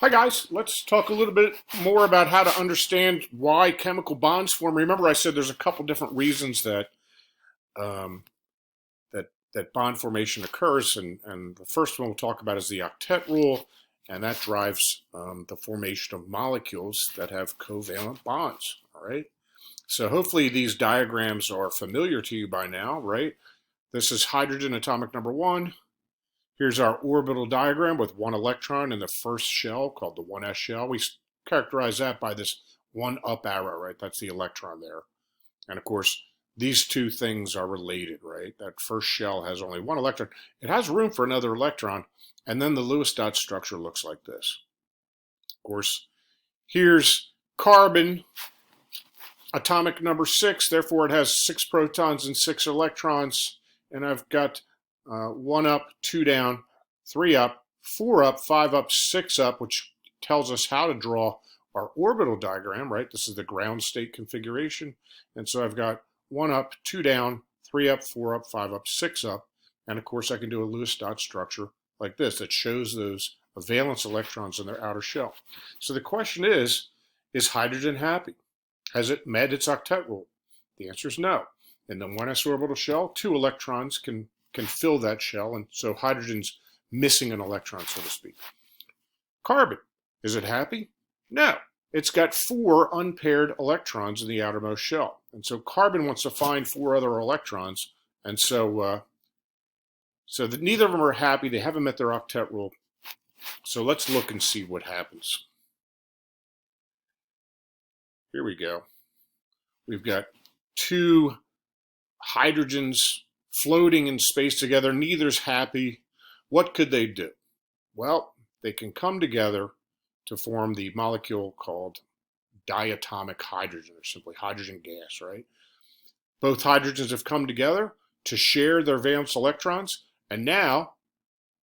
Hi guys, let's talk a little bit more about how to understand why chemical bonds form. Remember I said there's a couple different reasons that um, that bond formation occurs, and the first one we'll talk about is the octet rule, and that drives the formation of molecules that have covalent bonds, all right? So hopefully these diagrams are familiar to you by now, right? This is hydrogen atomic number 1. Here's our orbital diagram with one electron in the first shell called the 1s shell. We characterize that by this one up arrow, right? That's the electron there. And of course, these two things are related, right? That first shell has only one electron. It has room for another electron, and then the Lewis dot structure looks like this. Of course, here's carbon, atomic number 6, therefore it has 6 protons and 6 electrons, and I've got 1 up, 2 down, 3 up, 4 up, 5 up, 6 up, which tells us how to draw our orbital diagram, right? This is the ground state configuration. And so I've got 1 up, 2 down, 3 up, 4 up, 5 up, 6 up. And of course I can do a Lewis dot structure like this that shows those valence electrons in their outer shell. So the question is hydrogen happy? Has it met its octet rule? The answer is no. In the 1s orbital shell, 2 electrons can fill that shell, and so hydrogen's missing an electron, so to speak. Carbon, is it happy? No. It's got 4 unpaired electrons in the outermost shell, and so carbon wants to find 4 other electrons, and so that neither of them are happy. They haven't met their octet rule. So let's look and see what happens. Here we go. We've got 2 hydrogens floating in space together. Neither's happy. What could they do? Well, they can come together to form the molecule called diatomic hydrogen, or simply hydrogen gas, right? Both hydrogens have come together to share their valence electrons, and now,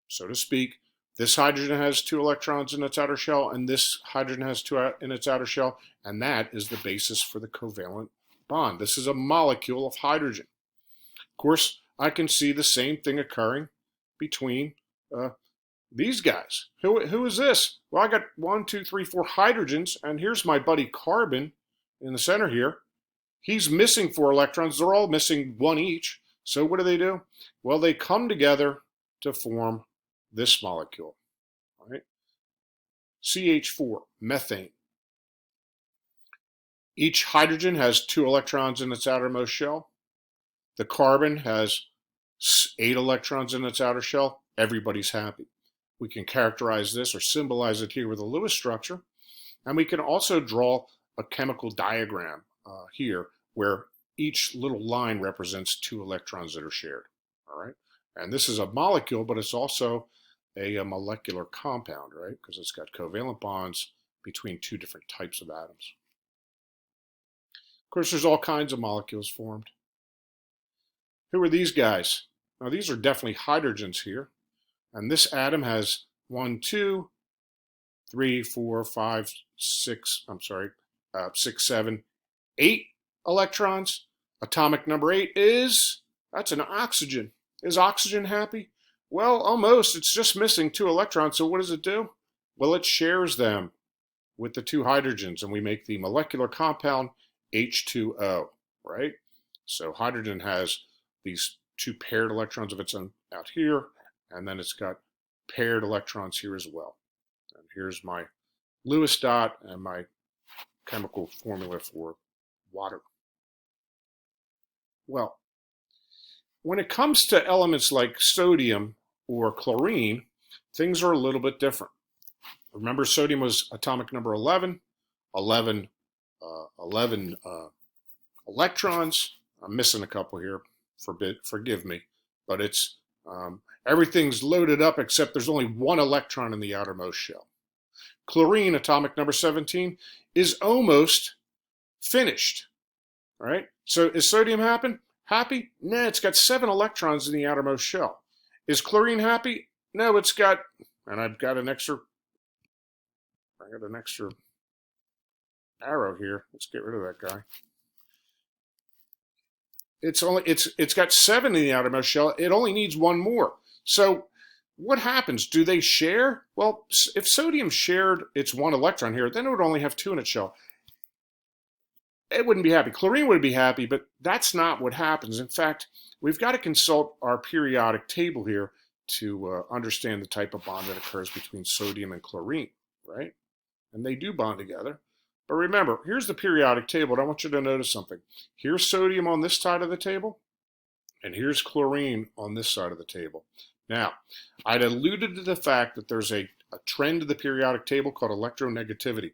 so to speak, this hydrogen has 2 electrons in its outer shell, and this hydrogen has 2 in its outer shell, and that is the basis for the covalent bond. This is a molecule of hydrogen. Of course, I can see the same thing occurring between these guys. Who is this? Well, I got 1, 2, 3, 4 hydrogens, and here's my buddy carbon in the center here. He's missing 4 electrons. They're all missing 1 each. So what do? Well, they come together to form this molecule, all right? CH4, methane. Each hydrogen has 2 electrons in its outermost shell. The carbon has 8 electrons in its outer shell. Everybody's happy. We can characterize this or symbolize it here with a Lewis structure. And we can also draw a chemical diagram here where each little line represents 2 electrons that are shared. All right. And this is a molecule, but it's also a molecular compound, right? Because it's got covalent bonds between 2 different types of atoms. Of course, there's all kinds of molecules formed. Who are these guys? Now, these are definitely hydrogens here. And this atom has 1, 2, 3, 4, 5, 6, 7, 8 electrons. Atomic number 8 that's an oxygen. Is oxygen happy? Well, almost. It's just missing 2 electrons. So what does it do? Well, it shares them with the 2 hydrogens, and we make the molecular compound H2O, right? So hydrogen has these 2 paired electrons of its own out here, and then it's got paired electrons here as well. And here's my Lewis dot and my chemical formula for water. Well, when it comes to elements like sodium or chlorine, things are a little bit different. Remember, sodium was atomic number 11, 11 electrons. I'm missing a couple here, forgive me, but it's everything's loaded up except there's only 1 electron in the outermost shell. Chlorine, atomic number 17, is almost finished. All right. So is sodium happy? No, it's got 7 electrons in the outermost shell. Is chlorine happy? No, it's got, and I've got an extra arrow here. Let's get rid of that guy. It's got 7 in the outermost shell. It only needs 1 more. So what happens? Do they share? Well, if sodium shared its one electron here, then it would only have two in its shell. It wouldn't be happy. Chlorine would be happy, but that's not what happens. In fact, we've got to consult our periodic table here to understand the type of bond that occurs between sodium and chlorine, right? And they do bond together. But remember, here's the periodic table, and I want you to notice something. Here's sodium on this side of the table, and here's chlorine on this side of the table. Now, I'd alluded to the fact that there's a trend to the periodic table called electronegativity.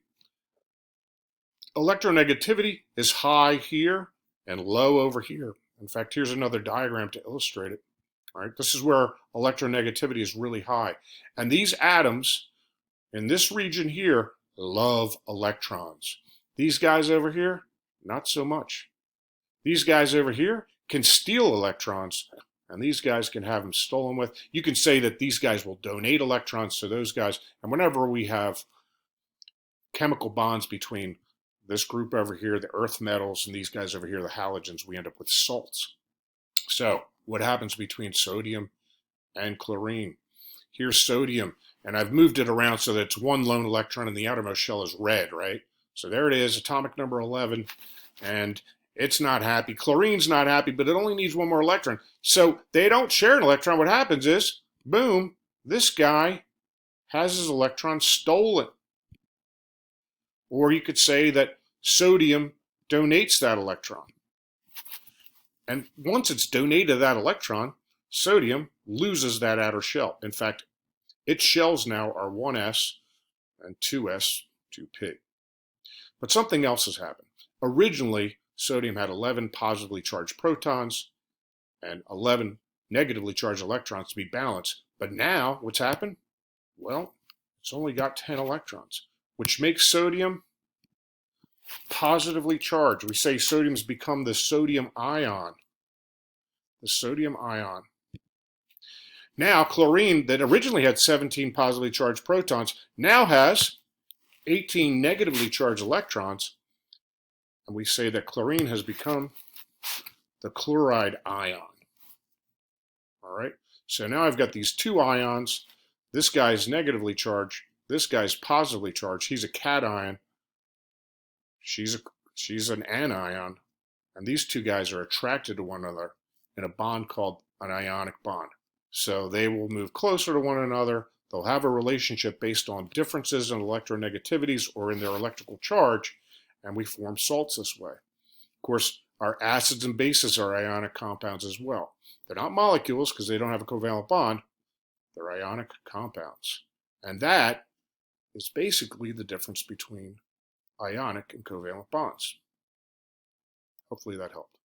Electronegativity is high here and low over here. In fact, here's another diagram to illustrate it. All right, this is where electronegativity is really high. And these atoms in this region here love electrons. These guys over here, not so much. These guys over here can steal electrons, and these guys can have them stolen with. You can say that these guys will donate electrons to those guys, and whenever we have chemical bonds between this group over here, the earth metals, and these guys over here, the halogens, we end up with salts. So what happens between sodium and chlorine? Here's sodium, and I've moved it around so that it's one lone electron and the outermost shell is red, right? So there it is, atomic number 11, and it's not happy. Chlorine's not happy, but it only needs one more electron. So they don't share an electron. What happens is, boom, this guy has his electron stolen. Or you could say that sodium donates that electron. And once it's donated that electron, sodium loses that outer shell. In fact, its shells now are 1s and 2s, 2p. But something else has happened. Originally, sodium had 11 positively charged protons and 11 negatively charged electrons to be balanced. But now, what's happened? Well, it's only got 10 electrons, which makes sodium positively charged. We say sodium's become the sodium ion. The sodium ion. Now, chlorine, that originally had 17 positively charged protons, now has 18 negatively charged electrons. And we say that chlorine has become the chloride ion. All right? So now I've got these two ions. This guy's negatively charged. This guy's positively charged. He's a cation. She's an anion. And these two guys are attracted to one another in a bond called an ionic bond. So they will move closer to one another. They'll have a relationship based on differences in electronegativities or in their electrical charge, and we form salts this way. Of course, our acids and bases are ionic compounds as well. They're not molecules because they don't have a covalent bond. They're ionic compounds. And that is basically the difference between ionic and covalent bonds. Hopefully that helped.